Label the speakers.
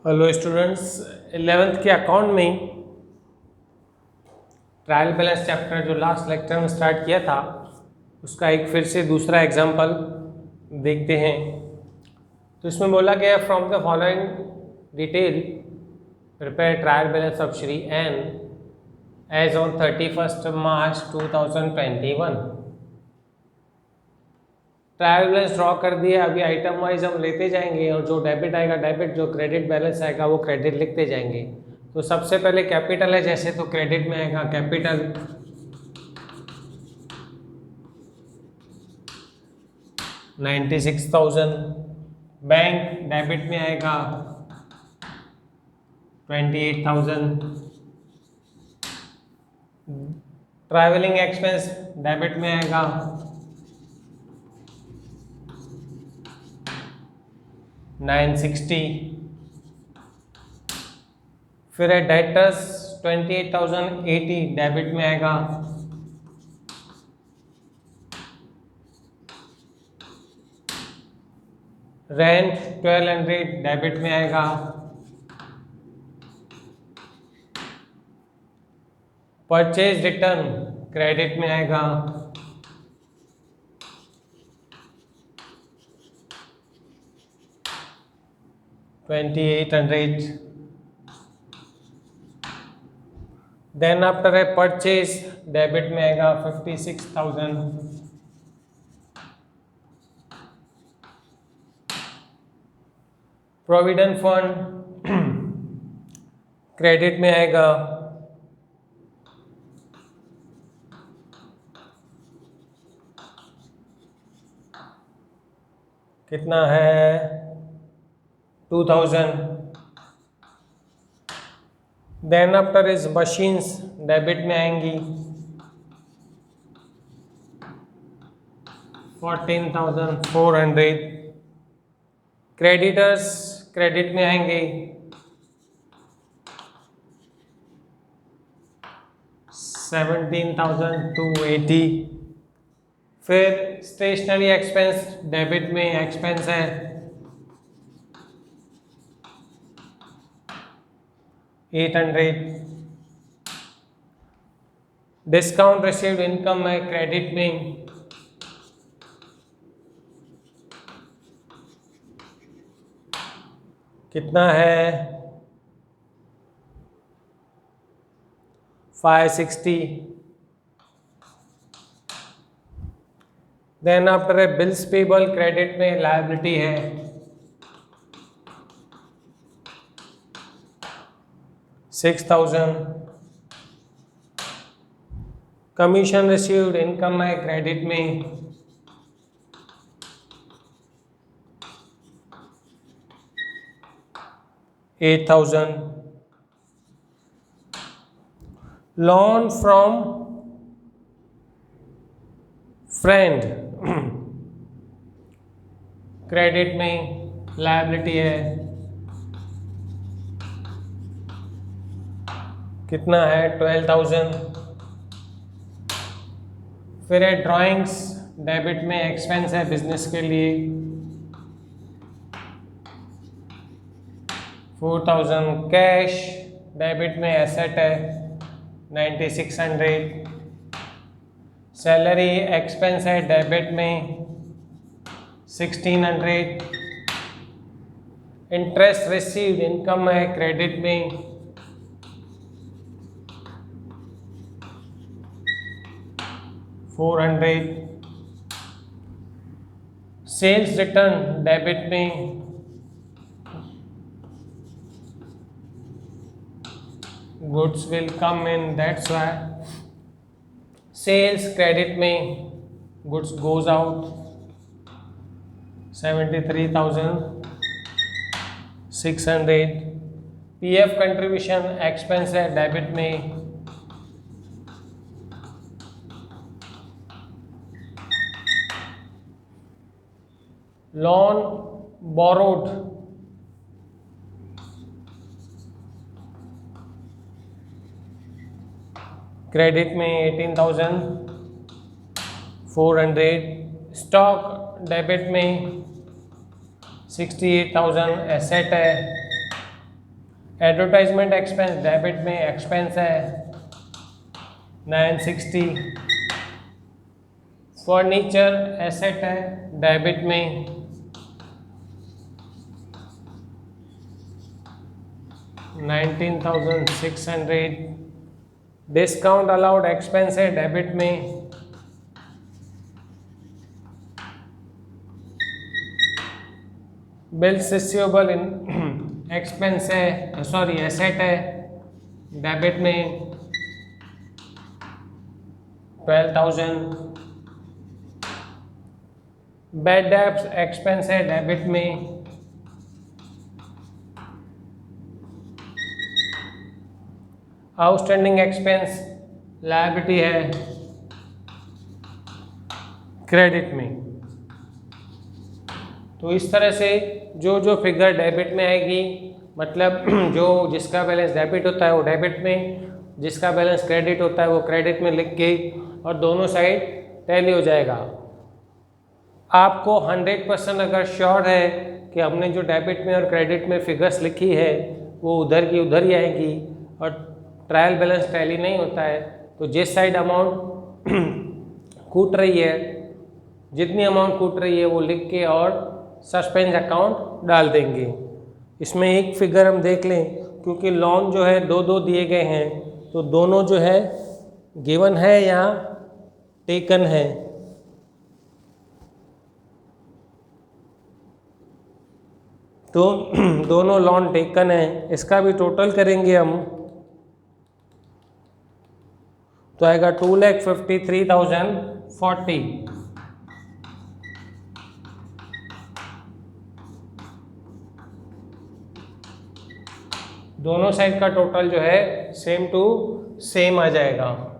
Speaker 1: Hello students, 11th के account में trial balance chapter जो लास्ट लेक्चर में स्टार्ट किया था उसका एक फिर से दूसरा एग्जांपल देखते हैं। तो इसमें बोला गया from the following detail prepare trial balance of Shri N as on 31 March 2021। Trial balance draw कर दिया। अभी आइटम वाइज हम लेते जाएंगे और जो डेबिट आएगा डेबिट, जो क्रेडिट बैलेंस आएगा वो क्रेडिट लिखते जाएंगे। तो सबसे पहले कैपिटल है जैसे, तो क्रेडिट में आएगा कैपिटल 96,000। बैंक डेबिट में आएगा 28,000। ट्रैवलिंग एक्सपेंस डेबिट में आएगा 960। फिर है डेटर्स 28,080 डेबिट में आएगा। रेंट 1200 डेबिट में आएगा। परचेज रिटर्न क्रेडिट में आएगा। $2,800। देन आफ्टर है परचेज डेबिट में आएगा 56,000। प्रोविडेंट फंड क्रेडिट में आएगा 2,000। Then after is machines debit में आएंगी 14,400। क्रेडिटर्स क्रेडिट में आएंगे 17,280। फिर स्टेशनरी एक्सपेंस डेबिट में एक्सपेंस है 800। डिस्काउंट रिसीव्ड इनकम है क्रेडिट में कितना है 560। देन आफ्टर है बिल्स पेबल क्रेडिट में लायबिलिटी है 6,000। कमीशन रिसीव्ड इनकम है क्रेडिट में 8,000। लोन फ्रॉम फ्रेंड क्रेडिट में लायबिलिटी है कितना है 12,000। फिर है ड्राइंग्स डेबिट में एक्सपेंस है बिजनेस के लिए 4,000। कैश डेबिट में एसेट है 9,600। सैलरी एक्सपेंस है डेबिट में 1,600। इंटरेस्ट रिसीव्ड इनकम है क्रेडिट में 400। सेल्स रिटर्न डेबिट में goods will come in, that's why sales credit में goods goes out 73,600। PF contribution expense है डेबिट में लोन बोरोड क्रेडिट में 18,400। स्टॉक डेबिट में 68,000 एसेट है एडवर्टाइजमेंट एक्सपेंस डेबिट में एक्सपेंस है 960। फर्नीचर एसेट है डेबिट में 19,600। डिस्काउंट अलाउड एक्सपेंस है डेबिट में बिल्स रिसीवेबल एक्सपेंस है सॉरी एसेट है डेबिट में 12,000। बैड डेब्ट्स एक्सपेंस है डेबिट में आउटस्टैंडिंग एक्सपेंस लायबिलिटी है क्रेडिट में। तो इस तरह से जो फिगर डेबिट में आएगी, मतलब जो जिसका बैलेंस डेबिट होता है वो डेबिट में, जिसका बैलेंस क्रेडिट होता है वो क्रेडिट में लिख के, और दोनों साइड टैली हो जाएगा। आपको 100% अगर श्योर है कि हमने जो डेबिट में और क्रेडिट में फिगर्स लिखी है वो उधर की उधर ही आएगी और ट्रायल बैलेंस टैली नहीं होता है, तो जिस साइड अमाउंट कूट रही है, जितनी अमाउंट कूट रही है वो लिख के और सस्पेंस अकाउंट डाल देंगे। इसमें एक फिगर हम देख लें, क्योंकि लोन जो है दो दिए गए हैं, तो दोनों जो है गिवन है या टेकन है। तो दोनों लोन टेकन है, इसका भी टोटल करेंगे हम तो आएगा 2,53,040। दोनों साइड का टोटल जो है सेम टू सेम आ जाएगा।